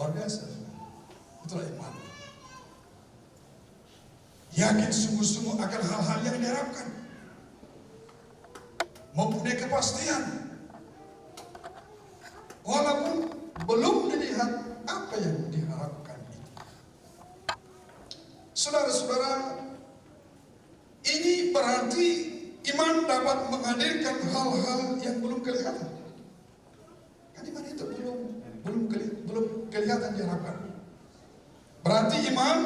Luar biasa. Itulah iman. Yakin sungguh-sungguh akan hal-hal yang diharapkan. Mempunyai kepastian. Walaupun belum dilihat apa yang diharapkan itu. Saudara-saudara, ini berarti iman dapat menghadirkan hal-hal yang belum kelihatan. Kan iman itu belum kelihatan diharapkan. Berarti iman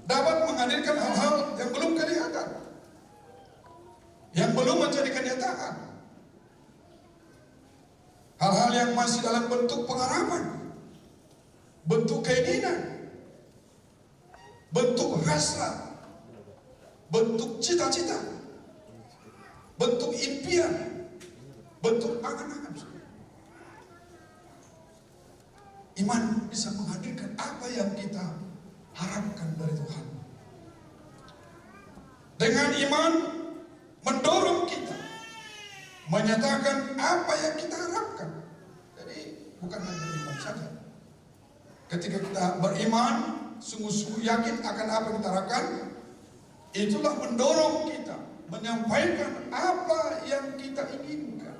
dapat menghadirkan hal-hal yang belum kelihatan, yang belum menjadi kenyataan. Hal-hal yang masih dalam bentuk pengharapan, bentuk keinginan, bentuk hasrat, bentuk cita-cita, bentuk impian, bentuk angan-angan. Iman bisa menghadirkan apa yang kita harapkan dari Tuhan. Dengan iman mendorong kita menyatakan apa yang kita harapkan. Jadi bukan hanya beriman saja. Ketika kita beriman, sungguh-sungguh yakin akan apa yang kita harapkan, itulah mendorong kita menyampaikan apa yang kita inginkan,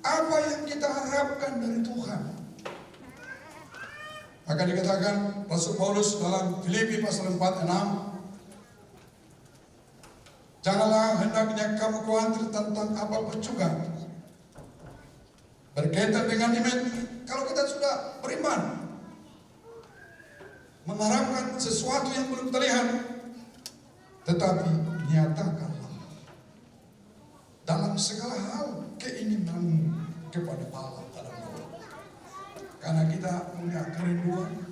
apa yang kita harapkan dari Tuhan. Maka dikatakan Rasul Paulus dalam Filipi pasal 4:6, janganlah hendaknya kamu khawatir tentang apapun juga. Berkaitan dengan iman, kalau kita sudah beriman, mengharapkan sesuatu yang belum terlihat, tetapi nyatakanlah dalam segala hal keinginanmu kepada Allah dalam doa. Karena kita punya kerinduan,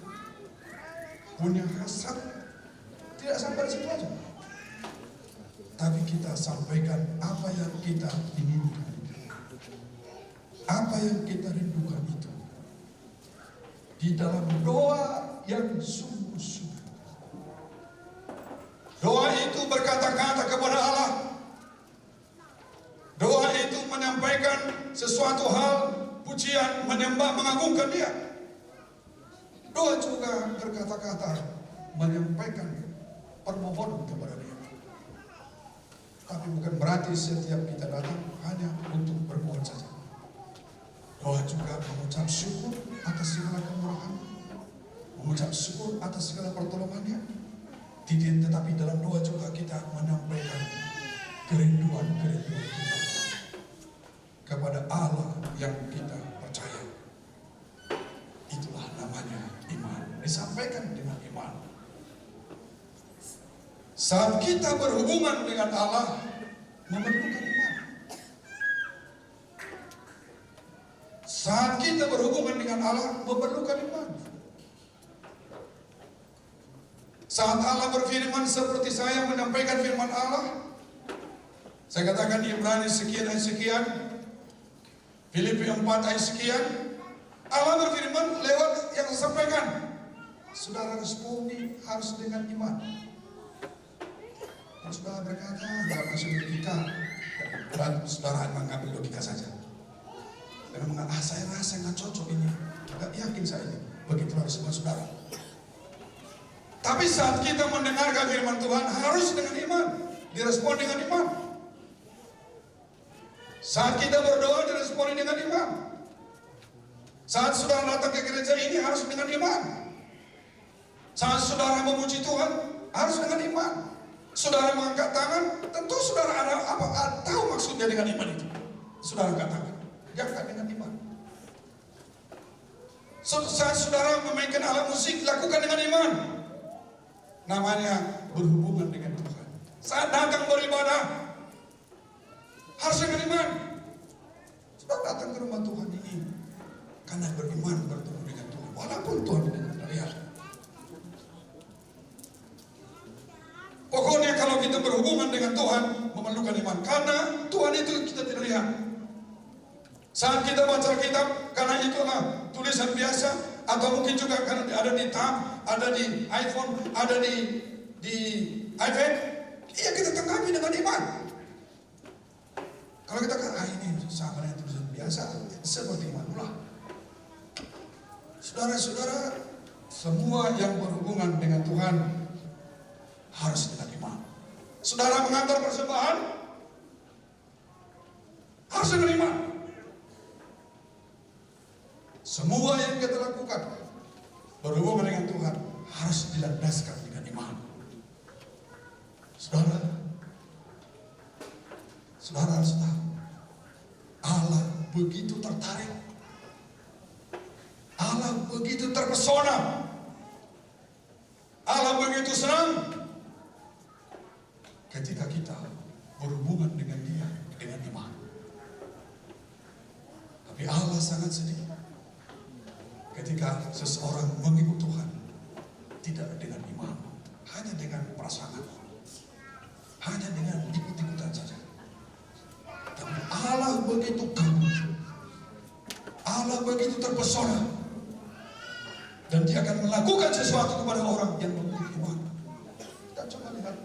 punya hasrat, tidak sampai di situ aja. Tapi kita sampaikan apa yang kita inginkan, apa yang kita rindukan itu di dalam doa yang sungguh-sungguh. Doa itu berkata-kata kepada Allah. Doa itu menyampaikan sesuatu hal, pujian, menyembah, mengagungkan Dia. Doa juga berkata-kata menyampaikan permohonan kepada Dia. Tapi bukan berarti setiap kita datang hanya untuk bermohon saja. Doa juga mengucap syukur atas segala kemurahan, mengucap syukur atas segala pertolongannya. Tetapi dalam doa juga kita menyampaikan kerinduan-kerinduan kita kepada Allah yang kita percaya. Itulah namanya iman. Disampaikan dengan iman. Saat kita berhubungan dengan Allah, memerlukan iman. Saat kita berhubungan dengan Allah, memerlukan iman. Saat Allah berfirman seperti saya menyampaikan firman Allah, saya katakan di Ibrani sekian ayat sekian, Filipi 4 ayat sekian, Allah berfirman lewat yang saya sampaikan. Saudara respondi harus dengan iman. Dan saudara berkata, dalam masuk logika, dan saudara mengambil logika saja. Dan mengatakan, saya rasa nggak cocok ini, nggak yakin saya ini. Begitulah semua saudara. Tapi saat kita mendengarkan firman Tuhan harus dengan iman, direspon dengan iman. Saat kita berdoa direspon dengan iman. Saat saudara datang ke gereja ini harus dengan iman. Saat saudara memuji Tuhan harus dengan iman. Saudara mengangkat tangan, tentu saudara tahu maksudnya dengan iman itu. Saudara angkat tangan, jangan dengan iman. Saat saudara memainkan alat musik, lakukan dengan iman. Namanya berhubungan dengan Tuhan. Saat datang beribadah harus dengan iman. Sebab datang ke rumah Tuhan ini karena beriman bertemu dengan Tuhan. Walaupun Tuhan tidak lihat. Pokoknya kalau kita berhubungan dengan Tuhan memerlukan iman. Karena Tuhan itu kita tidak lihat. Saat kita baca kitab, karena itulah tulisan biasa. Atau mungkin juga karena ada di tab, ada di iPhone, ada di iPad. Iya, kita tanggapi dengan iman. Kalau kita kata, ini sama dengan tulisan biasa, seperti iman pula. Saudara-saudara, semua yang berhubungan dengan Tuhan harus dengan iman. Saudara mengantar persembahan harus dengan iman. Semua yang kita lakukan berhubungan dengan Tuhan harus dilandaskan dengan iman. Saudara harus tahu, Allah begitu tertarik, Allah begitu terpesona, Allah begitu senang ketika kita berhubungan dengan Dia dengan iman. Tapi Allah sangat sedih ketika seseorang mengikut Tuhan tidak dengan iman, hanya dengan perasaan, hanya dengan ikut-ikutan saja. Tapi Allah begitu kagum, Allah begitu terpesona, dan Dia akan melakukan sesuatu kepada orang yang memiliki iman. Kita coba lihat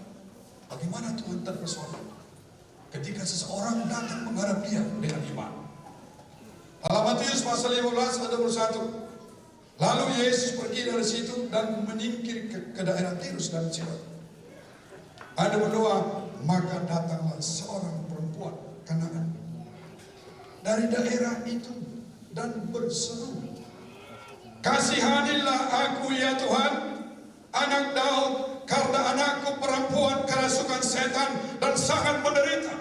bagaimana Tuhan terpesona ketika seseorang datang menghadap Dia dengan iman. Dalam Matius pasal 15 ayat 21. Lalu Yesus pergi dari situ dan menyingkir ke daerah Tirus dan Sidon. Ada berdoa, maka datanglah seorang perempuan Kanaan dari daerah itu dan berseru, kasihanilah aku ya Tuhan, anak Daud, karena anakku perempuan kerasukan setan dan sangat menderita.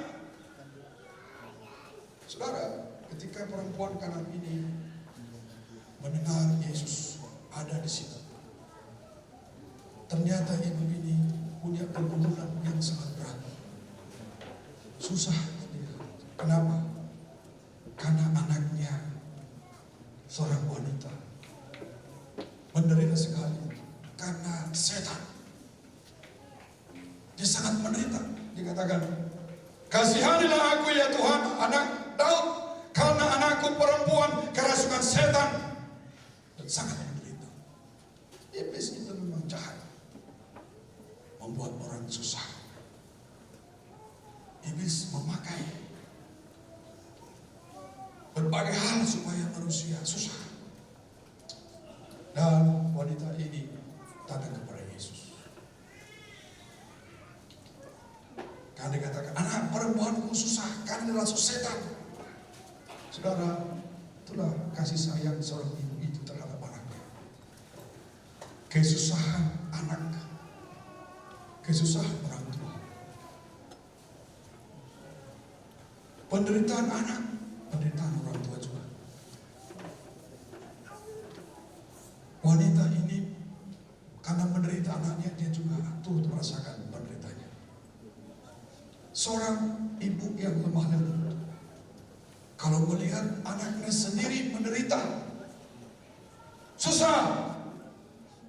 Saudara, ketika perempuan Kanaan ini mendengar Yesus ada di situ, ternyata ibu ini punya pergumulan yang sangat berat, susah dia. Kenapa? Karena anaknya seorang wanita menderita sekali karena setan. Dia sangat menderita. Dikatakan, kasihanilah aku ya Tuhan, anak Daud, karena anakku perempuan kerasukan setan dan sangat menderita. Iblis itu memang jahat, membuat orang susah. Iblis memakai berbagai hal supaya manusia susah. Dan wanita ini datang kepada Yesus. Karena dikatakan, anak perempuanku susah karena dirasuki setan. Saudara, itulah kasih sayang seorang ibu itu terhadap anaknya. Kesusahan anak, kesusahan orang tua, penderitaan anak, penderitaan orang tua juga. Wanita ini karena menderita anaknya, dia juga turut merasakan penderitanya. Seorang ibu yang lemah lembut, kalau melihat anaknya sendiri menderita, susah,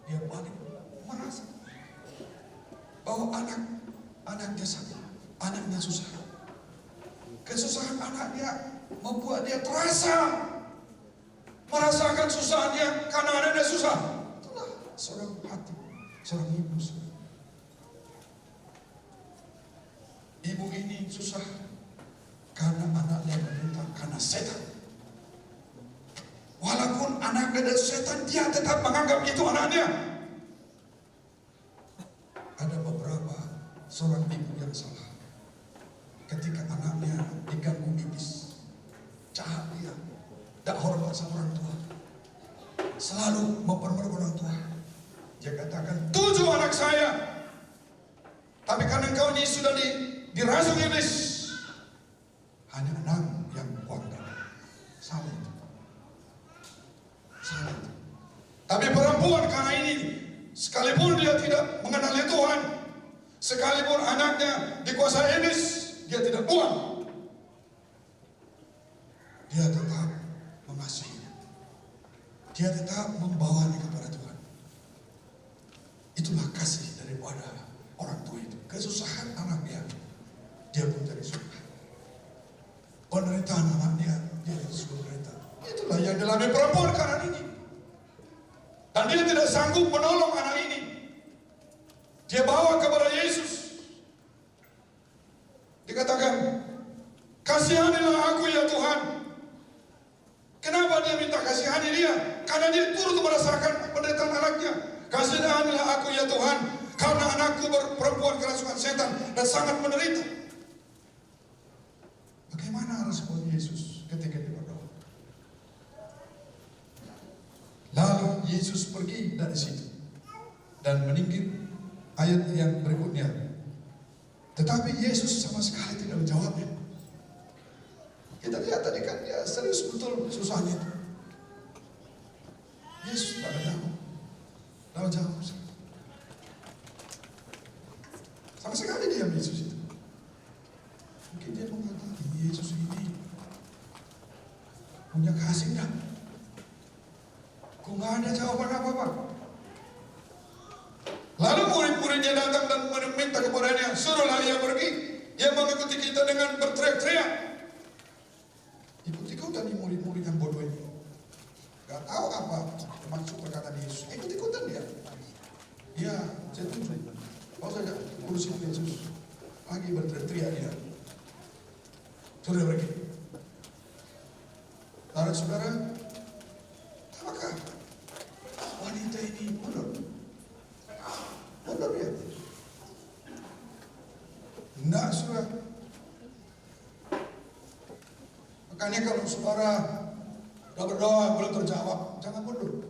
dia paling merasa bahwa anaknya sakit, anaknya susah. Kesusahan anaknya membuat dia terasa merasakan susahnya karena anaknya susah. Itulah seorang hati, seorang ibu. Ibu ini susah karena anaknya menderita karena setan. Walaupun anaknya ada setan, dia tetap menganggap itu anaknya. Ada beberapa seorang ibu yang salah ketika anaknya diganggu iblis, jahat dia, tak hormat sama orang tua, selalu mempermalukan orang tua. Dia katakan, 7 anak saya, tapi karena engkau ini sudah dirasuk iblis, hanya 6 yang kuatkan. Salah itu. Salah itu. Tapi perempuan karena ini, sekalipun dia tidak mengenali Tuhan, sekalipun anaknya dikuasai iblis, dia tidak buang. Dia tetap mengasihinya. Dia tetap membawanya kepada Tuhan. Itulah kasih daripada orang tua itu. Kesusahan anaknya, dia pun jadi susah. Penderitaan anaknya, dia juga menderita. Itulah yang dialami perempuan karena ini. Dan dia tidak sanggup menolong anak ini. Dia bawa kepada Yesus. Dikatakan, kasihanilah aku ya Tuhan. Kenapa dia minta kasihani dia? karena dia turut merasakan penderitaan anaknya. Kasihanilah aku ya Tuhan, karena anakku perempuan kerasukan setan dan sangat menderita. Bagaimana respon Yesus ketika dia berdoa? Lalu Yesus pergi dari situ dan meninggi. Ayat yang berikutnya. Tetapi Yesus sama sekali tidak menjawabnya. Kita lihat tadi kan dia serius betul susahnya itu. Yesus tidak menjawab. Tidak menjawab. Sama sekali diam Yesus itu. Mungkin dia mengatakan Yesus ini punya kasih enggak? Kok nggak ada jawaban apa-apa? Lalu murid-muridnya datang dan meminta kepadanya, suruhlah ia pergi. Ia mengikuti kita dengan berteriak-teriak. Ikut-ikutan di murid-murid yang bodoh ini. Gak tahu apa maksud perkataan Yesus. Ikut-ikutan dia. Ya, setuju. Mau saja urusin Yesus. Lagi berteriak-teriak dia. Sudah pergi. Saudara-saudara, apakah wanita ini mundur? Mundur ya? Enggak, saudara. Makanya kalau saudara sudah berdoa belum terjawab, jangan mundur.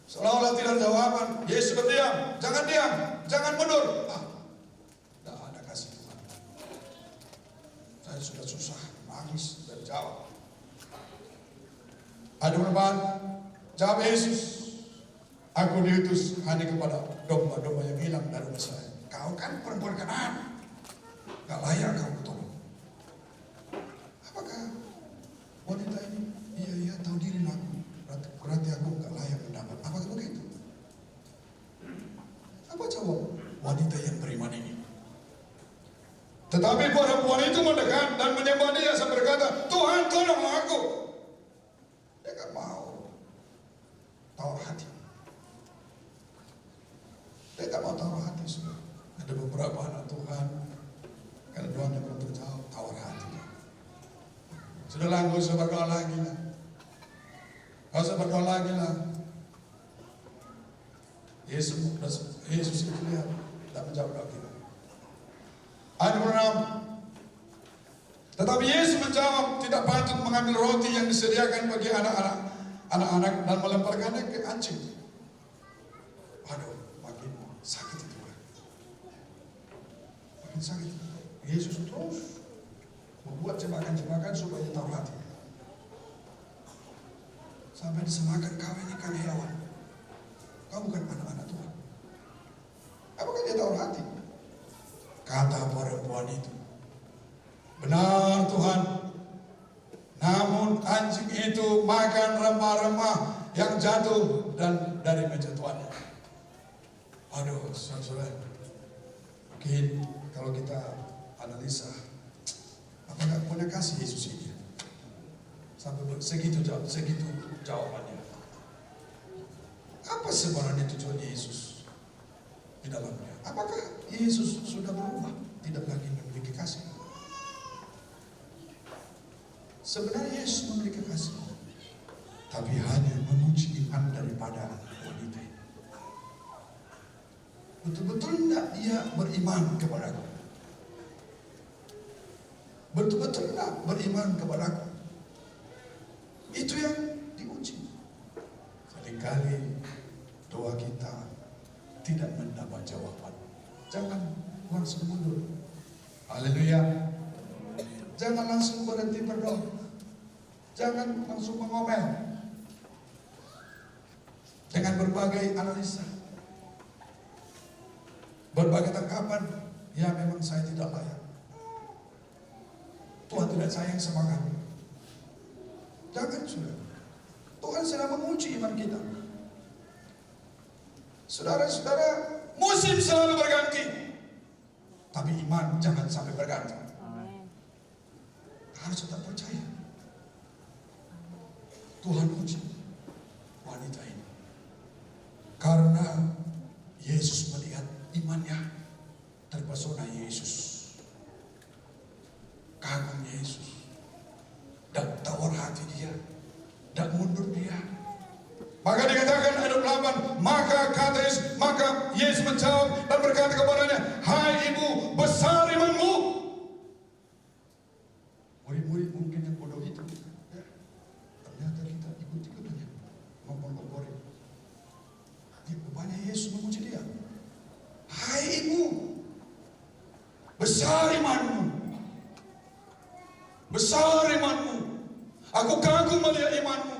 Seolah-olah tidak ada jawaban. Yesus berdiam, jangan diam, jangan mundur. Tidak ada kasih Tuhan. Saya sudah susah, nangis dan jawab. Ada perubahan? Jawab Yesus. Aku diutus hanya kepada domba-domba yang hilang dari rumah saya. Kau kan perempuan Kanaan, gak layak kau tolong. Apakah wanita ini? Iya tahu diri aku. Berarti aku gak layak mendapat. Apakah begitu? Apa jawab wanita yang beriman ini? Tetapi perempuan itu mendekat dan menyembah dia sambil berkata, Tuhan tolonglah aku. Dia gak mau tawar hati. Dia tak mau tawar hati. Sudah. Ada beberapa anak Tuhan, karena doanya belum terjawab, tawar hati. Sudahlah, gak usah berdoa lagi lah. Gak usah berdoa lagi lah. Yesus itu lihat, tak menjawab doa kita. Ayat 6. Tetapi Yesus menjawab, tidak patut mengambil roti yang disediakan bagi anak-anak dan melemparkannya ke anjing. Aduh, makin sakit itu. Makin sakit. Yesus terus membuat jebakan-jebakan supaya tahu hati. Sampai disemakan kau ini kan hewan. Kau bukan anak-anak Tuhan. Apakah dia tahu hati? Kata perempuan itu, benar Tuhan, namun anjing itu makan remah-remah yang jatuh dan dari meja tuannya. Aduh, saudara, mungkin kalau kita analisa, apakah punya kasih Yesus ini? Sampai segitu jawabannya. Apa sebenarnya tujuan Yesus di dalamnya? Apakah Yesus sudah berubah, tidak lagi memiliki kasih? Sebenarnya Yesus memiliki kasih, tapi hanya menguji iman daripada wanita ini. Betul-betul tidak dia beriman kepadaku? Betul-betul tidak beriman kepadaku? Itu yang diuji. Seringkali doa kita tidak mendapat jawaban. Jangan langsung mundur. Haleluya. Jangan langsung berhenti berdoa. Jangan langsung mengomel dengan berbagai analisa, berbagai tanggapan. Ya memang saya tidak layak. Tuhan tidak sayang sama kami. Jangan sudah. Tuhan sedang menguji iman kita. Saudara-saudara, musim selalu berganti, tapi iman jangan sampai berganti. Harus tetap percaya. Tuhan uji wanita ini karena Yesus melihat imannya, terpesona Yesus, kagum Yesus, dan tawar hati dia, dan mundur Maka dikatakan ayat 8, maka Yesus menjawab dan berkata kepadanya, hai ibu, besar imanmu. Murid-murid mungkin yang bodoh itu, ya, ternyata kita ikuti kepadanya, ngompor-ngomporin. Rupanya Yesus memuji dia. Hai ibu, besar imanmu. Besar imanmu. Aku kagum melihat imanmu.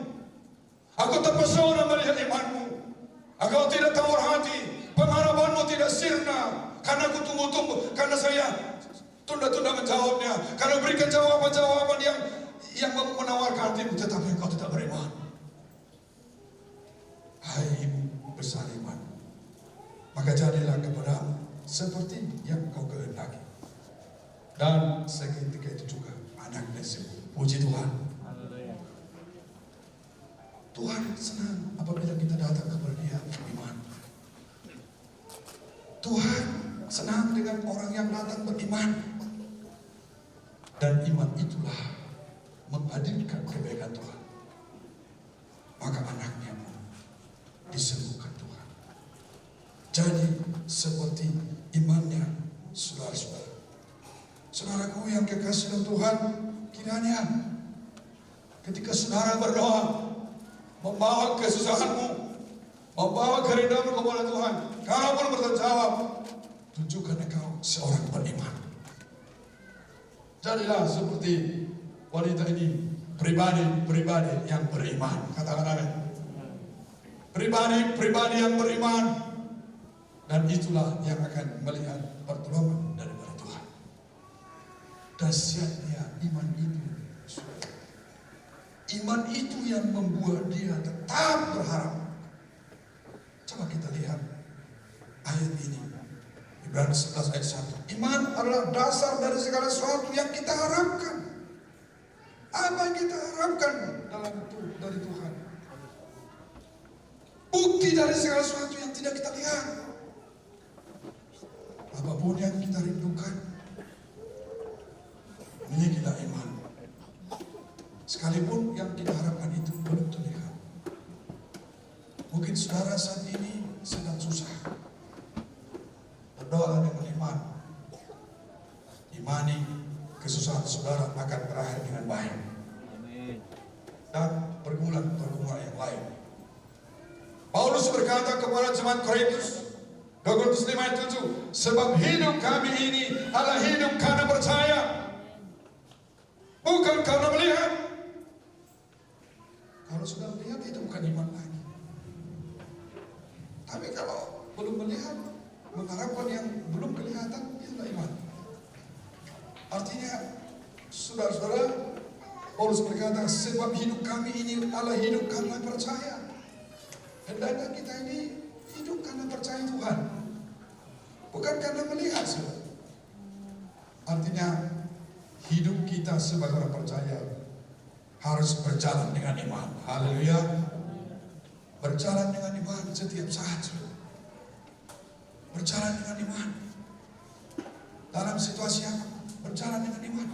Aku terpesona melihat imanmu. Engkau tidak tawar hati, pengharapanmu tidak sirna. Karena aku tunggu-tunggu, karena saya tunda-tunda menjawabnya. Karena berikan jawaban-jawaban yang menawarkan hatimu, tetapi engkau tidak beriman. Hai ibu, besar iman. Maka jadilah kepadamu seperti yang kau kehendaki. Dan seketika itu juga anaknya sembuh. Puji Tuhan. Tuhan senang apabila kita datang kepada Dia beriman. Tuhan senang dengan orang yang datang beriman. Dan iman itulah menghadirkan kebaikan Tuhan. Maka anaknya pun disembuhkan Tuhan. Jadi seperti imannya saudara-saudara. Saudaraku yang kekasih dalam Tuhan, kiranya ketika saudara berdoa, membawa kesusahanmu, membawa kerinduanmu kepada Tuhan, kalau pun bertanggung tunjukkan engkau seorang beriman. Jadilah seperti wanita ini, pribadi yang beriman. Katakan amin. Pribadi yang beriman, dan itulah yang akan melihat pertolongan daripada Tuhan. Dahsyatnya iman itu. Iman itu yang membuat dia tetap berharap. Coba kita lihat ayat ini. Ibrani 11 ayat 1. Iman adalah dasar dari segala sesuatu yang kita harapkan. Apa yang kita harapkan dari Tuhan? Bukti dari segala sesuatu yang tidak kita lihat. Apapun yang kita rindukan, milikilah iman. Sekalipun yang kita harapkan itu belum terlihat. Mungkin saudara saat ini sedang susah. Berdoa dengan iman. Imani kesusahan saudara akan berakhir dengan baik. Dan pergumulan yang lain. Paulus berkata kepada jemaat Korintus, 2 Korintus 5 ayat 7, sebab hidup kami ini adalah hidup karena percaya, bukan karena melihat. Kalau sudah melihat itu bukan iman lagi. Tapi kalau belum melihat, mengharapkan yang belum kelihatan, itulah iman. Artinya, saudara-saudara, Paulus berkata, sebab hidup kami ini adalah hidup karena percaya. Hendaknya kita ini hidup karena percaya Tuhan, bukan karena melihat. Artinya, hidup kita sebagai orang percaya harus berjalan dengan iman. Haleluya. Berjalan dengan iman setiap saat. Berjalan dengan iman. Dalam situasi apa? Berjalan dengan iman.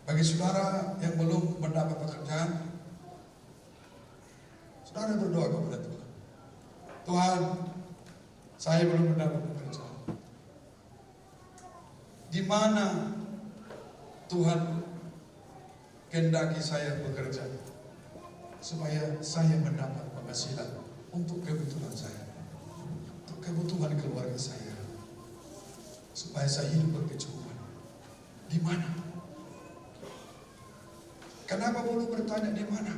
Bagi saudara yang belum mendapat pekerjaan, saudara berdoa kepada Tuhan. Tuhan, saya belum mendapat pekerjaan. Di mana Tuhan kehendaki saya bekerja supaya saya mendapat penghasilan untuk kebutuhan saya, untuk kebutuhan keluarga saya, supaya saya hidup berkecukupan. Di mana? Kenapa perlu bertanya di mana?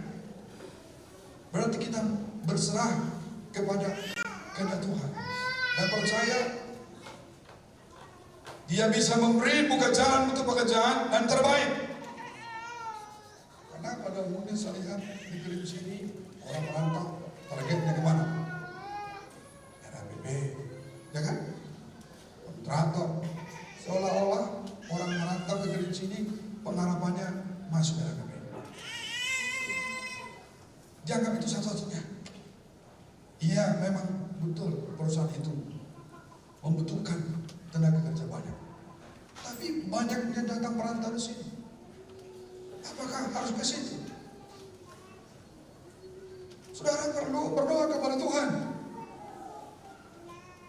Berarti kita berserah kepada kehendak Tuhan dan percaya Dia bisa memberi pekerjaan untuk pekerjaan dan terbaik. Karena pada umumnya saya lihat di gereja sini orang merantau targetnya kemana? RAPB, ya kan? Kontraktor. Seolah-olah orang merantau ke gereja sini pengharapannya masuk RAPB. Jangan itu satu-satunya. Iya, memang betul perusahaan itu membutuhkan tenaga kerja banyak. Tapi banyaknya datang perantau di sini. Apakah harus ke situ? Saudara perlu berdoa kepada Tuhan.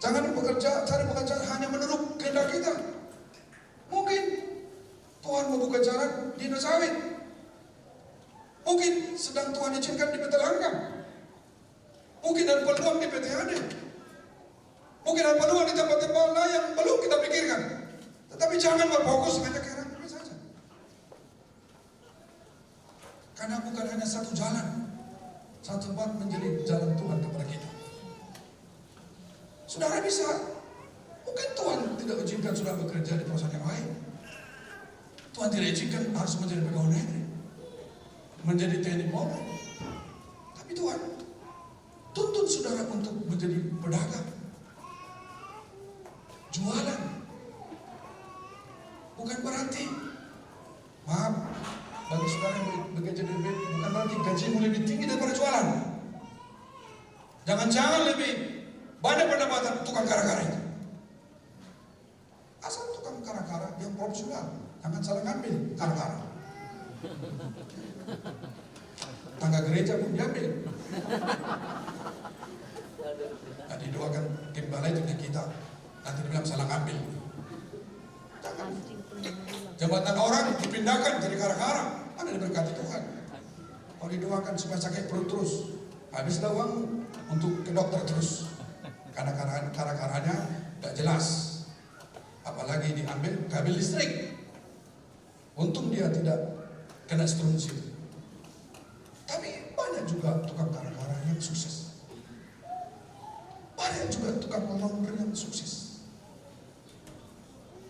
Jangan cari pekerjaan hanya menurut kehendak kita. Mungkin Tuhan mau buka jalan di Sawit. Mungkin sedang Tuhan izinkan di PT Langgang. Mungkin ada peluang di PT Ade. Mungkin ada peluang di tempat-tempat lain yang belum kita pikirkan. Tetapi jangan berfokus hanya ke arah ini saja. Karena bukan hanya satu jalan. Satu tempat menjadi jalan Tuhan kepada kita. Saudara bisa, mungkin Tuhan tidak izinkan saudara bekerja di perusahaan yang lain. Tuhan tidak izinkan harus menjadi pegawai negeri, menjadi TNI Polri. Tapi Tuhan tuntun saudara untuk menjadi pedagang, jualan. Bukan berarti, maaf, bagi saudara yang bekerja di BPP, bukan berarti gajimu lebih tinggi daripada jualan. Jangan-jangan lebih banyak pendapatan tukang kara-kara itu. Asal tukang kara-kara yang profesional, jangan salah ngambil kara-kara. Tangga gereja pun diambil. Nah, didoakan gembala itu di kita. Nanti dibilang salah ngambil. Jangan. Jabatan orang dipindahkan jadi kara-kara. Mana diberkati Tuhan. Kalau didoakan supaya sakit perut terus, habislah uang untuk ke dokter terus. Karena kara-karanya tidak jelas. Apalagi diambil kabel listrik. Untung dia tidak kena strung situ. Tapi banyak juga tukang kara-kara yang sukses. Banyak juga tukang laundry yang sukses.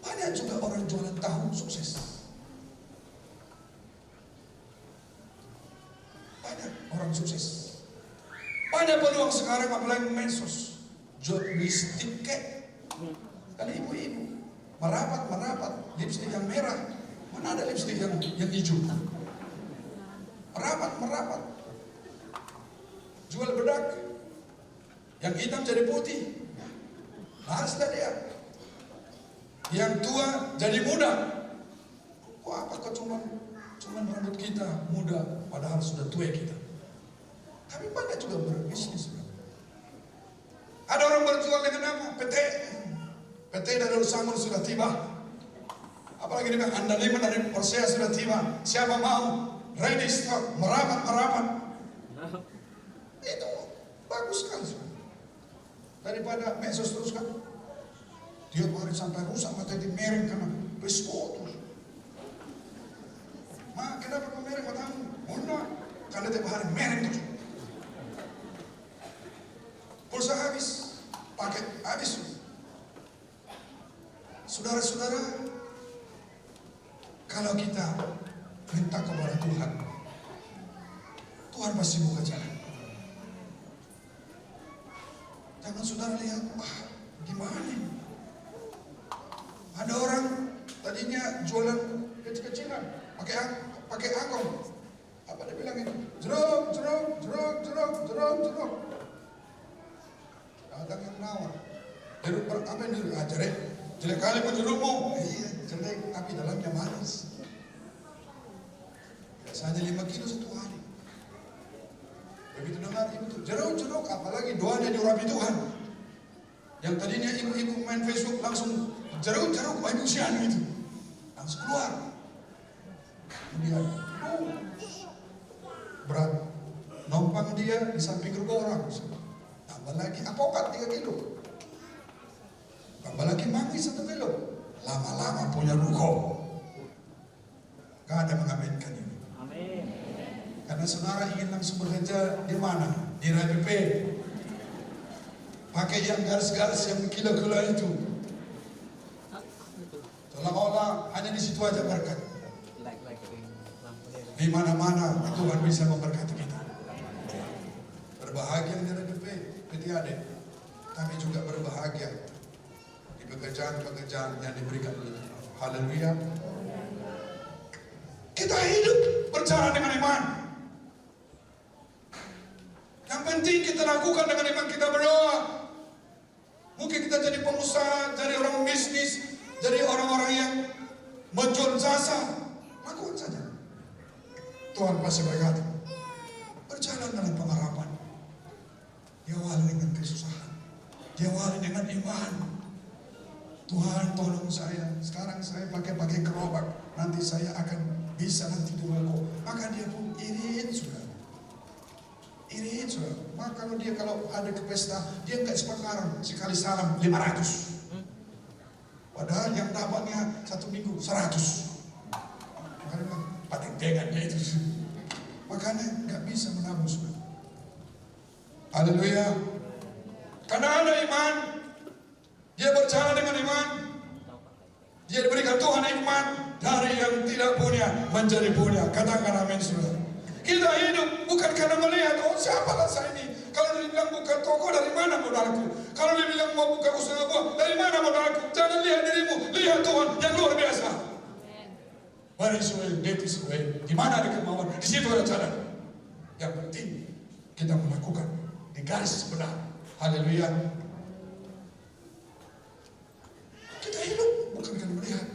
Banyak juga orang jualan tahu sukses. Banyak orang sukses. Banyak peluang sekarang apalagi medsos. Jual lipstick kek. Kan ibu-ibu merapat lipstick yang merah. Mana ada lipstick yang hijau? Merapat. Jual bedak. Yang hitam jadi putih. Haruslah dia. Yang tua jadi muda. Kok apa kok cuman rambut kita muda padahal sudah tua kita. Tapi banyak juga berbisnis. Ada orang berjual dengan apa? PT dari Samur sudah tiba. Apalagi dengan Andaliman dari Persea sudah tiba. Siapa mau? Ready stock, merapat. Itu bagus sekali. Daripada medsos terus kan. Tiap hari sampai rusak mata di mereng karena risiko terus. Kenapa kau mereng matamu? Honda, karena tiap hari mereng terus. Pulsa habis, paket habis. Saudara-saudara, kalau kita minta kepada Tuhan, Tuhan pasti buka jalan. Jangan saudara lihat, gimana ini? Ada orang tadinya jualan kecil-kecilan, pakai angkong. Apa dia bilang itu? Jeruk. Datang yang nawar. Jeruk apa ini? Jelek kali pun jerukmu. Iya, jelek, tapi dalamnya manis. Biasanya 5 kilo satu hari. Begitu dengar ibu tuh, jeruk, apalagi doanya diurapi Tuhan. Yang tadinya ibu-ibu main Facebook langsung jeruk, ibu sian itu. Langsung keluar. Kemudian, berat. Numpang dia di samping rumah orang. Tambah lagi apokat 3 kilo. Tambah lagi manggis 1 kilo. Lama-lama punya ruko. Gak ada mengaminkan ini. Amin. Karena saudara ingin langsung bekerja di mana? Di RPP. Pakai yang garis-garis yang kilo-kilo itu. Seolah-olah hanya di situ aja berkat. Di mana-mana Tuhan bisa memberkati kita. Berbahagia di RPP, PT-AD. Tapi juga berbahagia di pekerjaan-pekerjaan yang diberikan oleh Tuhan. Haleluya. Kita hidup berjalan dengan iman. Yang penting kita lakukan dengan iman, kita berdoa. Mungkin kita jadi pengusaha, jadi orang bisnis, jadi orang-orang yang menjual jasa. Lakukan saja. Tuhan pasti berkati. Berjalan dalam pengharapan. diawali dengan kesusahan, diawali dengan iman. Tuhan tolong saya, sekarang saya pakai gerobak, nanti saya akan bisa nanti di ruko. Maka dia pun irit sudah. Irit sudah. Maka kalau ada ke pesta, dia enggak sepakarang, sekali salam 500. Padahal yang dapatnya 1 minggu 100. Makanya paling tegannya itu. Makanya enggak bisa menabung sudah. Haleluya. Karena ada iman, dia berjalan dengan iman. Dia diberikan Tuhan iman dari yang tidak punya menjadi punya. Katakan amin saudara. Kita hidup bukan karena melihat, oh siapalah saya ini. Kalau dia bilang buka toko, dari mana modalku? Kalau dia bilang mau buka usaha buah, dari mana modalku? Jangan lihat dirimu, lihat Tuhan yang luar biasa. Mari suai, deti suai. Di mana ada kemauan, di situ ada cara. Yang penting kita melakukan di garis benar. Haleluya. Kita hidup bukan karena melihat.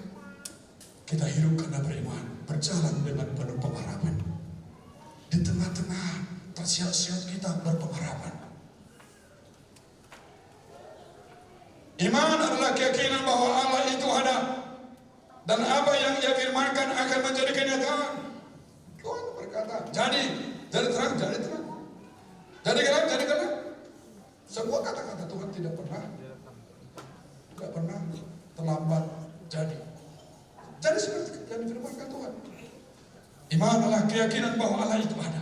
Kita hidup karena beriman, berjalan dengan penuh pengharapan. Di tengah-tengah tersirat-sirat kita berpengharapan. Iman adalah keyakinan bahwa Allah itu ada dan apa yang Dia firmankan akan menjadi kenyataan. Tuhan berkata, jadi terang, jadi terang. Jadi gelap, jadi gelap. Semua kata-kata Tuhan tidak pernah terlambat jadi. Jadi seperti yang difirmankan Tuhan. Iman adalah keyakinan bahwa Allah itu ada.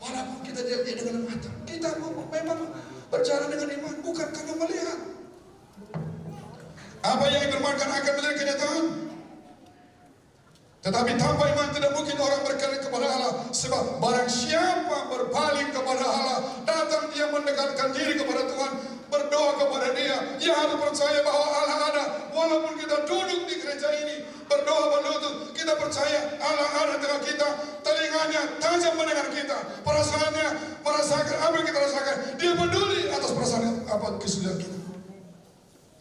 Walaupun kita lihat dengan mata, kita memang berjalan dengan iman, bukan karena melihat. Apa yang difirmankan akan menjadi kenyataan. Tetapi tanpa iman tidak mungkin orang berkenan kepada Allah. Sebab barang siapa berpaling kepada Allah, datang dia mendekatkan diri kepada Tuhan, berdoa kepada Dia, dia harus percaya bahwa Allah ada. Walaupun kita duduk di gereja ini, berdoa berlutut, kita percaya Allah ada dengan kita. Telinganya tajam mendengar kita, perasaannya merasakan apa yang kita rasakan. Dia peduli atas perasaan apa kesulitan kita.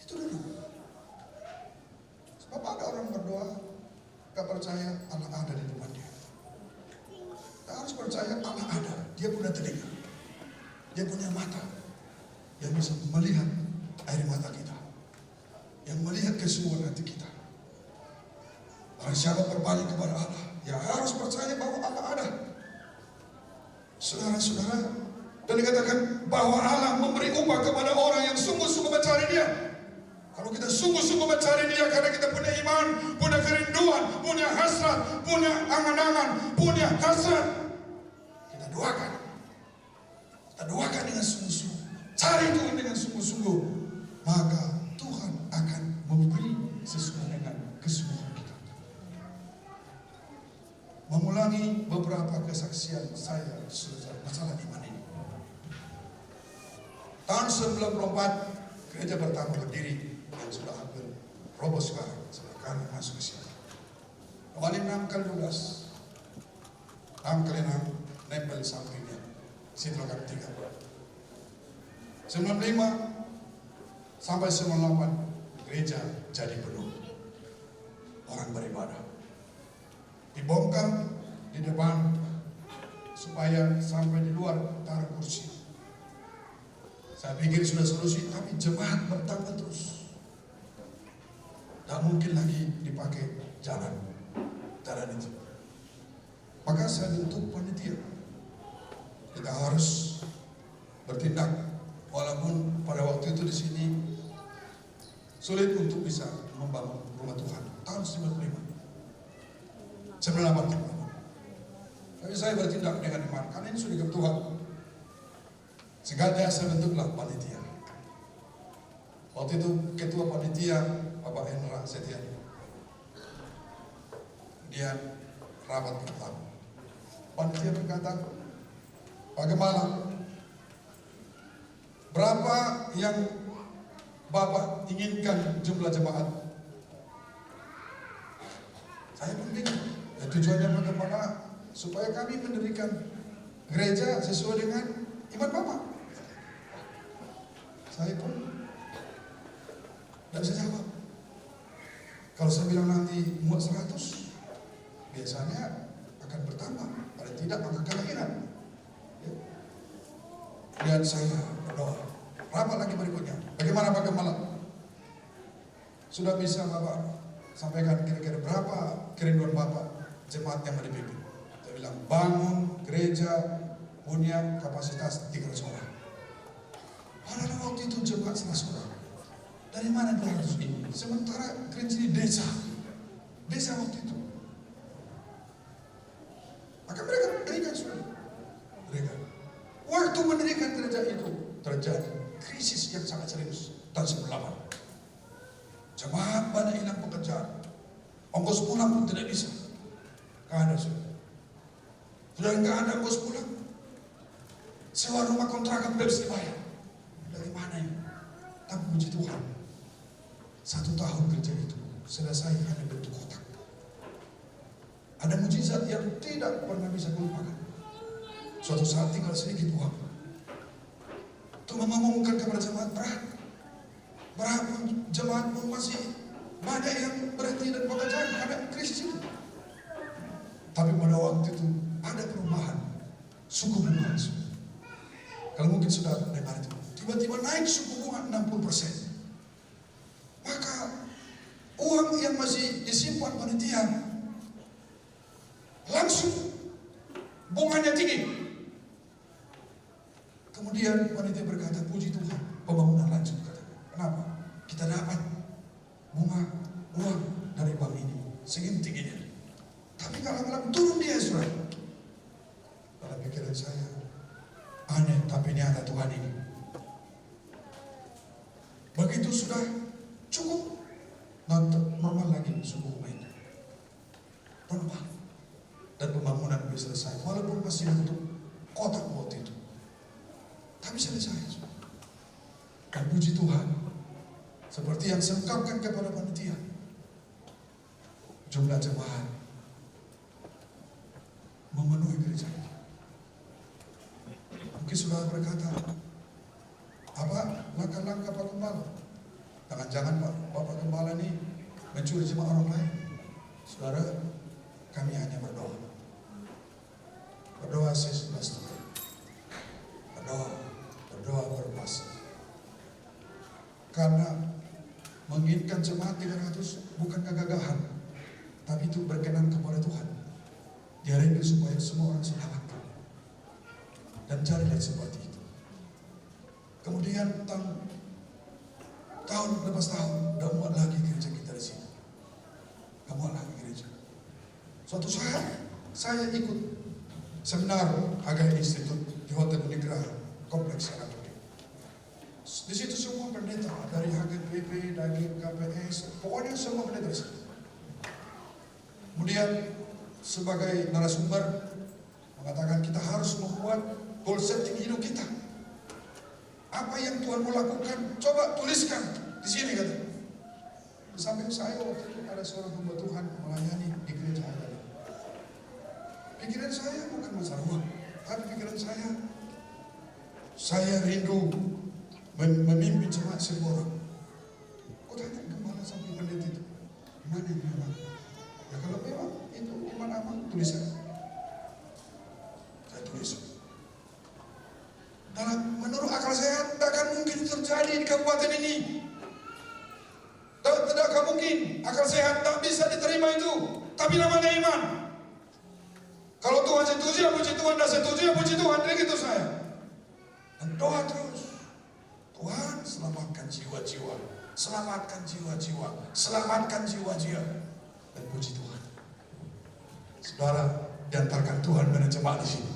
Itu dulu. Sebab ada orang berdoa gak percaya Allah ada di depan dia. Kita harus percaya Allah ada. Dia punya telinga, Dia punya mata yang bisa melihat air mata kita, yang melihat kesemuan hati kita. Barang siapa berbalik kepada Allah, ya harus percaya bahwa Allah ada. Saudara-saudara, dan dikatakan bahwa Allah memberi upah kepada orang yang sungguh-sungguh mencari Dia. Kalau kita sungguh-sungguh mencari Dia karena kita punya iman, punya kerinduan, punya hasrat, punya angan-angan, punya hasrat, kita doakan. Kita doakan dengan sungguh-sungguh. Cari Tuhan dengan sungguh-sungguh. Maka Tuhan akan memberi sesuai dengan kesungguhan kita. Mengulangi beberapa kesaksian saya masalah iman ini. Tahun 94 gereja pertama berdiri. Yang sudah hampir roboh sekarang kami masuk ke sini. Kembali 6 kali 12, 6 kali 6 nempel sampingnya, situ kan 3. 95 sampai 98 gereja jadi penuh, orang beribadah. Dibongkar di depan supaya sampai di luar taruh kursi. Saya pikir sudah solusi, tapi jemaat bertambah terus. Tak mungkin lagi dipakai jalan itu. Maka saya bentuk panitia. Kita harus bertindak, walaupun pada waktu itu di sini sulit untuk bisa membangun rumah Tuhan. Tahun 95, 98. Tapi saya bertindak dengan iman, karena ini sudah ke Tuhan. Sehingga saya bentuklah panitia. Waktu itu ketua panitia Bapak Hendra Setiani. Dia rapat pertama. Panitia berkata, bagaimana? Berapa yang Bapak inginkan jumlah jemaat? Saya pun bingung. Ya, tujuannya bagaimana? Supaya kami mendirikan gereja sesuai dengan iman Bapak. Saya pun tidak bisa jawab. Kalau saya bilang nanti muat 100, biasanya akan bertambah. Paling tidak angka kelahiran. Ya. Kemudian saya berdoa. Rapat lagi berikutnya. Bagaimana Pak Gembala? Sudah bisa Bapak sampaikan kira-kira berapa kerinduan Bapak jemaat yang mau dipimpin? Saya bilang bangun gereja punya kapasitas 300 orang. Padahal waktu itu jemaat 100 orang. Dari mana 200 ini? Sementara gereja ini desa waktu itu. Maka mereka mendirikan sudah. Waktu mendirikan gereja itu terjadi krisis yang sangat serius tahun 98. Jemaat banyak hilang pekerjaan. Ongkos pulang pun tidak bisa. Tidak ada sudah. Sudah tidak ada ongkos pulang. Sewa rumah kontrakan tidak bisa dibayar. Dari mana ini? Tapi puji Tuhan, 1 tahun kerja itu selesai hanya bentuk kotak. Ada mujizat yang tidak pernah bisa kulupakan. Suatu saat tinggal sedikit uang. Tuhan mengumumkan kepada jemaat berat pun jemaat pun masih banyak yang berhenti dan pekerjaan ada krisis itu. Tapi pada waktu itu ada perubahan suku bunga. Kalau mungkin sudah dengar itu, tiba-tiba naik suku bunga 60%. Maka uang yang masih disimpan panitia langsung bunganya tinggi. Kemudian panitia berkata, puji Tuhan, pembangunan lanjut. Kenapa? Kita dapat bunga uang dari bank ini segini tingginya. Tapi kalau turun dia surat. Dalam pikiran saya, aneh tapi ini ada Tuhan ini. Begitu sudah cukup, normal lagi suku bunga itu. Normal. Dan pembangunan bisa selesai. Walaupun masih untuk kotak waktu itu. Tapi selesai. Dan puji Tuhan, seperti yang saya ungkapkan kepada panitia, jumlah jemaat memenuhi gereja ini. Mungkin sudah berkata, apa langkah-langkah Pak Gembala? Jangan-jangan Bapak Gembala ini mencuri jemaat orang lain. Saudara, kami hanya berdoa. Berdoa sesuatu. Berdoa berpuasa. Karena menginginkan jemaat 300 bukan kegagahan, tapi itu berkenan kepada Tuhan. Dia rindu supaya semua orang selamatkan. Dan carilah seperti itu. Kemudian tahun lepas tahun, udah muat lagi gereja kita di sini. Gak muat lagi gereja. Suatu saat saya ikut seminar Hagai Institute di Hotel Unigraha Kompleks Saratoga. Di situ semua pendeta dari HGPP, dari KPS, pokoknya semua pendeta di situ. Kemudian sebagai narasumber mengatakan kita harus membuat goal setting hidup kita. Apa yang Tuhan mau lakukan, coba tuliskan di sini kata. Di samping saya waktu itu ada seorang hamba Tuhan melayani di gereja Hagai. Pikiran saya bukan masalah uang, tapi pikiran saya rindu memimpin jemaat 1000 orang. Kau tanya kemana sampai pendeta itu? Mana yang memang? Ya kalau memang itu iman aman, tulisan. Saya tulis. Menurut akal sehat, tidak akan mungkin terjadi di kabupaten ini. Tidak akan mungkin. Akal sehat tak bisa diterima itu. Tapi namanya iman. Kalau Tuhan setuju, ya puji Tuhan. Dan setuju, ya puji Tuhan. Jadi gitu saya. Dan doa terus. Tuhan selamatkan jiwa-jiwa. Selamatkan jiwa-jiwa. Selamatkan jiwa-jiwa. Dan puji Tuhan. Saudara, diantarkan Tuhan pada jemaat di sini.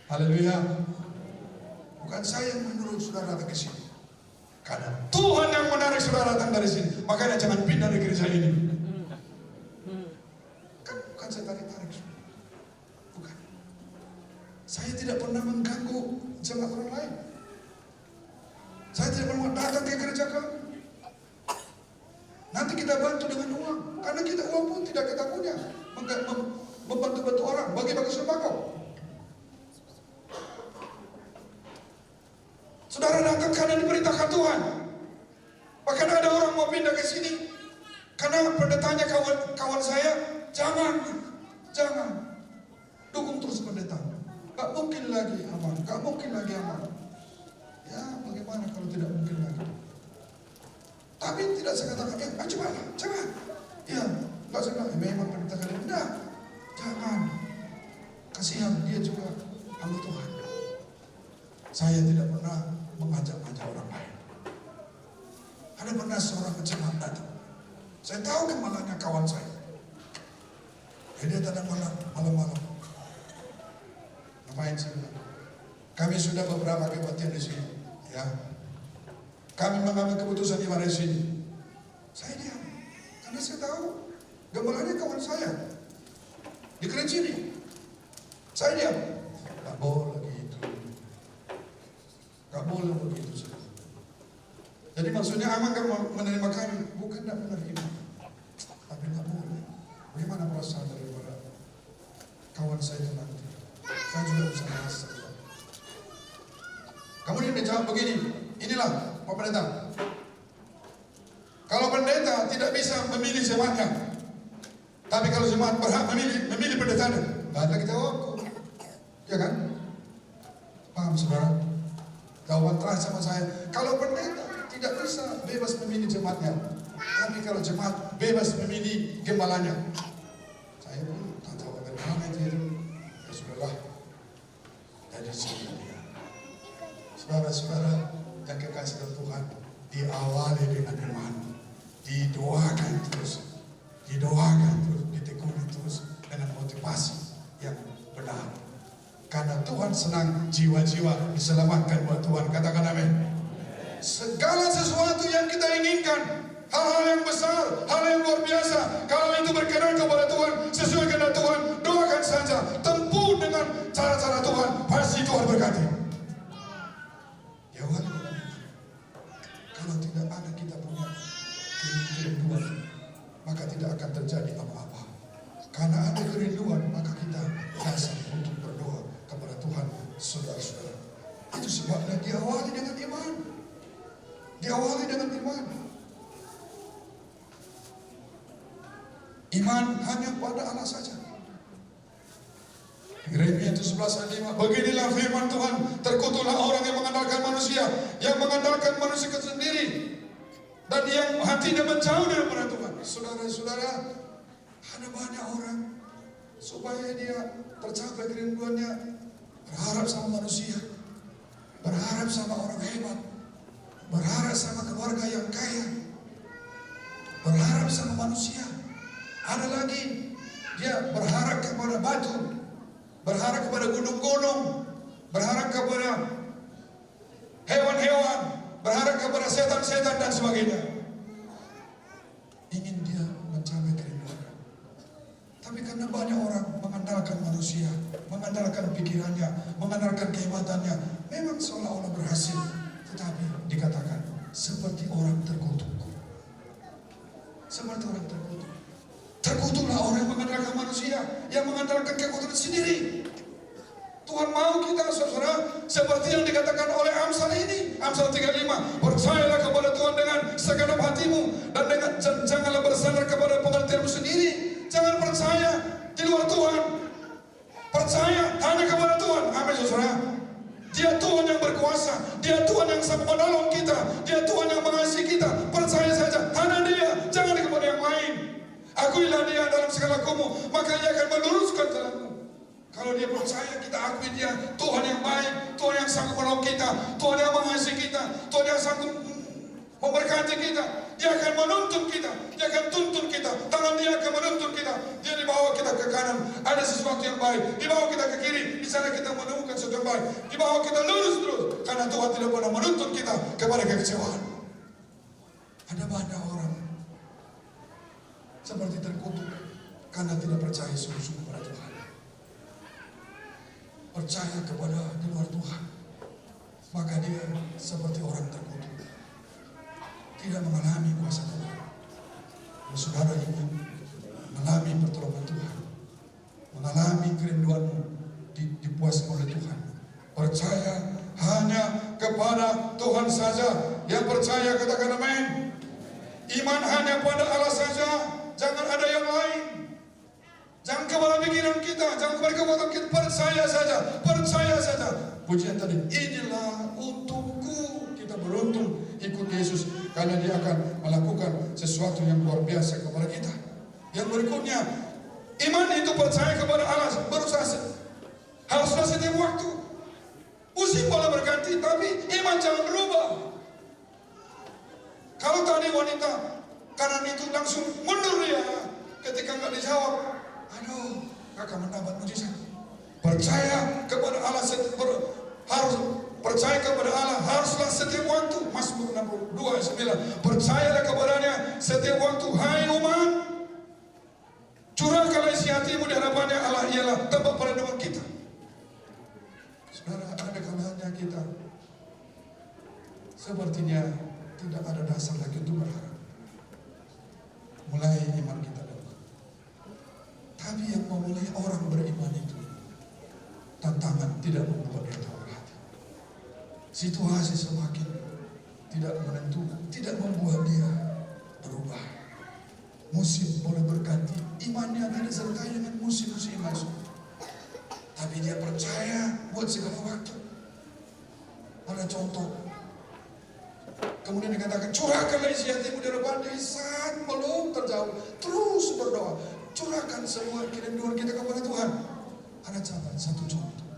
Haleluya. Bukan saya yang menyuruh saudara datang ke sini. Karena Tuhan yang menarik saudara datang dari sini. Makanya jangan pindah dari gereja ini. Kan bukan saya tarik-tarik. Bukan. Saya tidak pernah mengganggu jemaat orang lain. Saya tidak pernah datang ke gereja kami. Nanti kita bantu dengan uang. Karena kita uang pun tidak kita punya. Membantu-bantu orang. Bagi-bagi sembako. Saudara datang karena diperintahkan Tuhan. Bahkan ada orang mau pindah ke sini. Karena pendetanya kawan saya. Jangan. Dukung terus pendeta. Gak mungkin lagi aman, gak mungkin lagi aman. Ya bagaimana kalau tidak mungkin lagi? Tapi tidak saya katakan, coba. Ya, gak saya bilang, memang perintah kalian. Tidak, jangan. Kasihan, dia juga hamba Tuhan. Saya tidak pernah mengajak-ajak orang lain. Ada pernah seorang jemaat datang. Saya tahu kemalannya kawan saya. Dia datang malam-malam. Ngapain sih? Kami sudah beberapa kebaktian di sini, ya. Kami mengambil keputusan ibadah di sini. Saya diam, karena saya tahu gembalanya kawan saya di gereja ini. Saya diam. Gak boleh begitu. Gak boleh begitu. Jadi maksudnya aman kan menerima kami, bukan tidak menerima, tapi gak boleh. Bagaimana perasaan daripada kawan saya itu nanti? Saya juga bisa merasa. Kemudian dia jawab begini, inilah Pak Pendeta. Kalau pendeta tidak bisa memilih jemaatnya, tapi kalau jemaat berhak memilih pendetanya, tidak ada kita jawabku. Ya kan? Paham saudara? Jawaban terakhir sama saya, kalau pendeta tidak bisa bebas memilih jemaatnya, tapi kalau jemaat bebas memilih gembalanya, saya pun tak tahu bagaimana itu. Ya sudahlah, jadi sini dia. Saudara-saudara yang kekasih dalam Tuhan, diawali dengan iman, didoakan terus, ditekuni terus dengan motivasi yang benar. Karena Tuhan senang jiwa-jiwa diselamatkan buat Tuhan. Katakan amin. Segala sesuatu yang kita inginkan, hal-hal yang besar, hal yang luar biasa, kalau itu berkenan kepada Tuhan, sesuai kehendak Tuhan, doakan saja, tempuh dengan cara-cara Tuhan, pasti Tuhan berkati. Ya wali, kalau tidak ada kita punya kerinduan, maka tidak akan terjadi apa-apa. Karena ada kerinduan, maka kita dasar untuk berdoa kepada Tuhan, saudara-saudara. Itu sebabnya diawali dengan iman. Diawali dengan iman. Iman hanya pada Allah saja. Yeremia 17:5. Beginilah firman Tuhan, terkutuklah orang yang mengandalkan manusia, yang mengandalkan manusia sendiri, dan yang hatinya menjauh daripada Tuhan. Saudara-saudara, ada banyak orang supaya dia tercapai kerinduannya berharap sama manusia, berharap sama orang hebat, berharap sama keluarga yang kaya, berharap sama manusia. Ada lagi dia berharap kepada batu, berharap kepada gunung-gunung, berharap kepada hewan-hewan, berharap kepada setan-setan dan sebagainya. Ingin dia mencapai kerinduan. Tapi karena banyak orang mengandalkan manusia, mengandalkan pikirannya, mengandalkan kehebatannya, memang seolah-olah berhasil, tetapi dikatakan seperti orang terkutuk. Seperti orang terkutuk. Terkutuklah orang yang mengandalkan manusia, yang mengandalkan kekuatan sendiri. Tuhan mau kita, saudara, seperti yang dikatakan oleh Amsal ini, Amsal 35, percayalah kepada Tuhan dengan segenap hatimu, dan janganlah bersandar kepada pengertianmu sendiri. Jangan percaya di luar Tuhan, percaya hanya kepada Tuhan. Amin, saudara. Dia Tuhan yang berkuasa, Dia Tuhan yang sangat menolong kita, Dia Tuhan yang mengasihi kita. Percaya saja, hanya Dia, jangan kepada yang lain. Akuilah Dia dalam segala lakumu, maka Ia akan meluruskan jalanmu. Kalau dia percaya, kita akui Dia Tuhan yang baik, Tuhan yang sanggup menolong kita, Tuhan yang mengasihi kita, Tuhan yang sanggup memberkati kita. Dia akan menuntun kita, Dia akan tuntun kita, tangan Dia akan menuntun kita. Dia dibawa kita ke kanan, ada sesuatu yang baik. Dibawa kita ke kiri, di sana kita menemukan sesuatu yang baik. Dibawa kita lurus terus, karena Tuhan tidak pernah menuntun kita kepada kekecewaan. Ada banyak orang seperti terkutuk karena tidak percaya sungguh-sungguh pada Tuhan. Percaya kepada di luar Tuhan, maka dia seperti orang terkutuk, tidak mengalami kuasa Tuhan. Kalau saudara ingin mengalami pertolongan Tuhan, mengalami kerinduanmu dipuaskan oleh Tuhan, percaya hanya kepada Tuhan saja. Yang percaya katakan amin. Iman hanya pada Allah saja, jangan ada yang lain. Jangan kepada pikiran kita, jangan kepada kekuatan kita. Percaya saja, percaya pujian tadi, inilah untungku. Kita beruntung ikut Yesus karena Dia akan melakukan sesuatu yang luar biasa kepada kita. Yang berikutnya, iman itu percaya kepada Allah, berusaha haruslah setiap waktu. Musim boleh berganti, tapi iman jangan berubah. Kalau tadi wanita kanan itu langsung mundur dia ketika nggak dijawab, aduh, kakak mendapat mujizat. Percaya kepada Allah harus percaya kepada Allah haruslah setiap waktu. Mazmur 62:9. Percayalah kepadanya setiap waktu, hai umat. Curahkanlah isi hatimu di hadapannya. Allah ialah tempat perlindungan kita. Saudara, ada kalanya kita sepertinya tidak ada dasar lagi untuk berharap. Mulai iman kita lemah. Tapi yang memulai orang beriman itu, tantangan tidak membuat dia tahu hati. Situasi semakin tidak menentu, tidak membuat dia berubah. Musim boleh berganti, imannya tidak sertai dengan musim-musim masuk. Tapi dia percaya buat segala waktu. Ada contoh. Kemudian dikatakan, curahkanlah isi hatimu di depan Dia saat belum terjawab. Terus berdoa. Curahkan semua kerinduan kita kepada Tuhan. Ada catat satu contoh.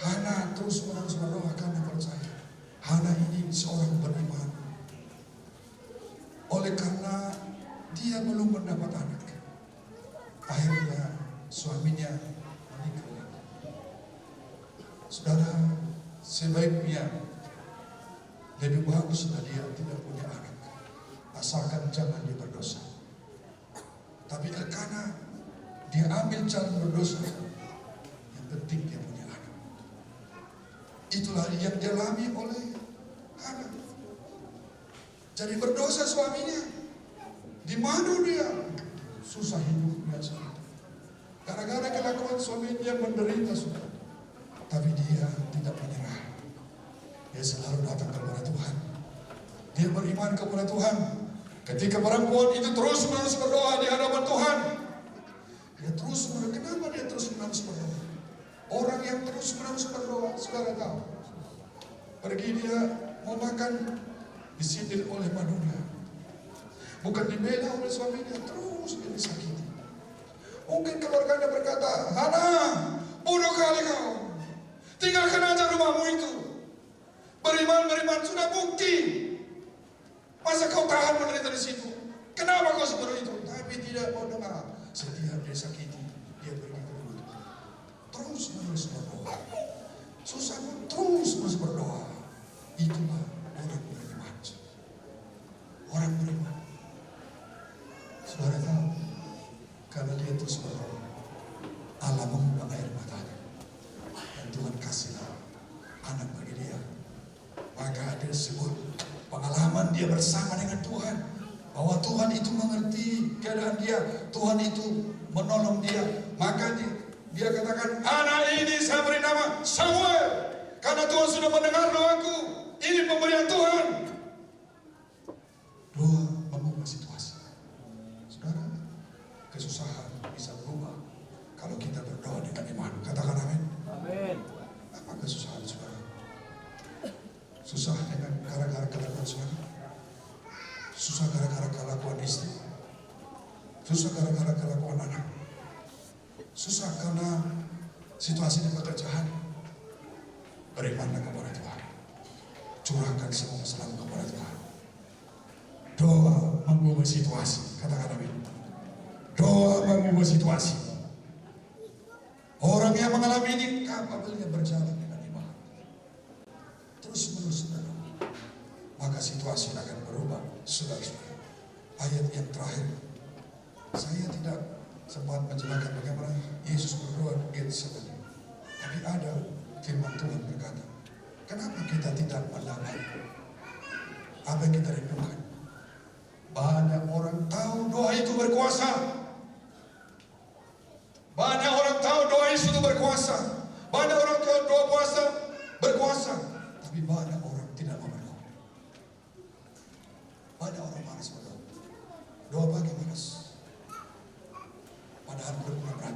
Hana terus menerus berdoa karena percaya. Hana ini seorang beriman. Oleh karena dia belum mendapat anak, akhirnya suaminya menikah. Saudara, sebaiknya lebih baguslah dia tidak punya anak, asalkan jangan dia berdosa. Tapi karena dia ambil jalan berdosa, yang penting dia punya anak. Itulah yang dialami oleh Hana. Jadi berdosa suaminya, di mana dia susah hidupnya. Gara-gara kelakuan suami dia menderita sudah. Tapi dia tidak menyerah. Dia selalu datang kepada Tuhan. Dia beriman kepada Tuhan. Ketika perempuan itu terus menerus berdoa di hadapan Tuhan, dia terus menerus. Kenapa dia terus menerus berdoa? Orang yang terus menerus berdoa, saudara tahu, pergi dia mau makan, disindir oleh manusia. Bukan dibela oleh suaminya, terus dia disakiti. Mungkin keluarganya berkata, Hana, bodoh kali kau. Tinggalkan aja rumahmu itu. Beriman sudah bukti. Masa kau tahan menderita di situ? Kenapa kau seperti itu? Tapi tidak mau dengar. Setiap dia sakiti, dia pergi ke rumah Tuhan. Terus menerus berdoa. Susah pun terus menerus berdoa. Itulah orang beriman. Orang beriman. Saudara tahu, karena dia terus berdoa, Allah mengubah air matanya. Dan Tuhan kasihlah anak bagi dia. Maka dia sebut pengalaman dia bersama dengan Tuhan, bahwa Tuhan itu mengerti keadaan dia, Tuhan itu menolong dia. Maka dia katakan, anak ini saya beri nama Samuel, karena Tuhan sudah mendengar doaku. Ini pemberian Tuhan. Doa mengubah situasi. Saudara, kesusahan bisa berubah kalau kita berdoa dengan iman. Katakan amin. Amin. Apa kesusahan saudara? Susah dengan gara-gara kelakuan suami, susah gara-gara kelakuan istri, susah gara-gara kelakuan anak, susah karena situasi di pekerjaan. Berimanlah kepada Tuhan, curahkan semua masalahmu kepada Tuhan. Doa mengubah situasi. Katakan amin. Doa mengubah situasi. Orang yang mengalami ini kapabelnya berjalan dengan iman, terus menerus berdoa, maka situasi akan berubah. Saudara-saudara, ayat yang terakhir, saya tidak sempat menjelaskan bagaimana Yesus berdoa di Getsemani. Tapi ada firman Tuhan berkata, kenapa kita tidak melakukan apa yang kita rindukan? Banyak orang tahu doa itu berkuasa. Banyak orang tahu doa itu berkuasa. Banyak orang tahu doa puasa berkuasa. Tapi banyak orang tidak mau berdoa. Banyak orang malas berdoa. Doa pagi malas. Padahal berguna berat.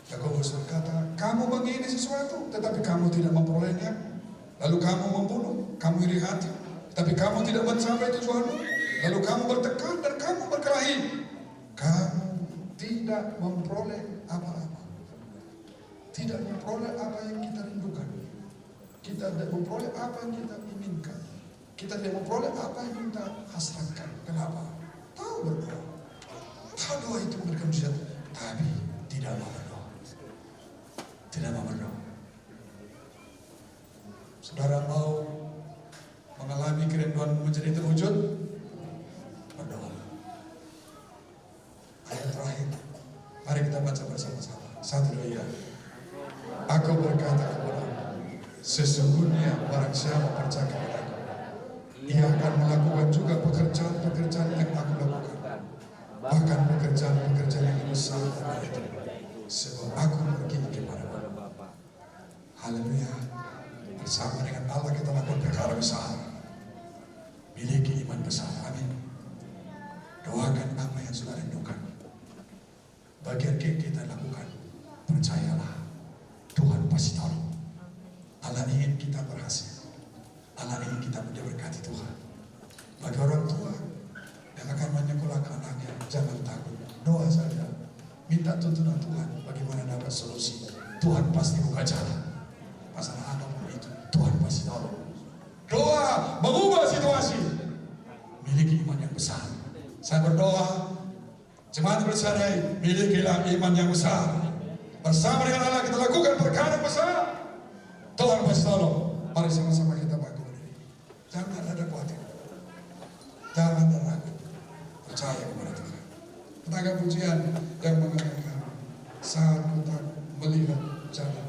Yakobus berkata, kamu mengingini sesuatu, tetapi kamu tidak memperolehnya. Lalu kamu membunuh, kamu iri hati, tapi kamu tidak mencapai tujuanmu. Lalu kamu bertekad dan kamu berkelahi. Kamu tidak memperoleh apa-apa. Tidak memperoleh apa yang kita rindukan. Kita tidak memperoleh apa yang kita inginkan. Kita tidak memperoleh apa yang kita hasratkan. Kenapa? Tahu berdoa. Tahu doa itu memberikan mujizat, tapi tidak mau berdoa. Tidak mau berdoa. Saudara mau mengalami kerinduan menjadi terwujud? Berdoa. Ayat terakhir. Mari kita baca bersama-sama. 1, 2, ya. Aku berkata kepadamu, sesungguhnya barang siapa percaya kepadaku, ia akan melakukan juga pekerjaan-pekerjaan yang aku lakukan. Bahkan pekerjaan-pekerjaan yang besar daripada itu. Sebab aku pergi kepada Bapa. Haleluya. Bersama dengan Allah kita lakukan perkara besar. Miliki iman besar. Amin. Doakan apa yang sudah rindukan. Bagian kita lakukan. Percayalah. Tuhan pasti tolong. Allah ingin kita berhasil. Allah ingin kita diberkati Tuhan. Bagi orang tua yang akan menyekolahkan anaknya, jangan takut. Doa saja. Minta tuntunan Tuhan bagaimana dapat solusi. Tuhan pasti buka jalan. Masalah apapun itu, Tuhan pasti tolong. Doa mengubah situasi. Miliki iman yang besar. Saya berdoa, jemaat bercerai, milikilah iman yang besar. Bersama dengan Allah kita lakukan perkara besar. Tuhan pasti tolong. Mari sama-sama kita bangkit berdiri. Jangan ada khawatir. Jangan ada ragu. Percaya kepada Tuhan. Tenaga pujian yang mengatakan, saat ku tak melihat jalan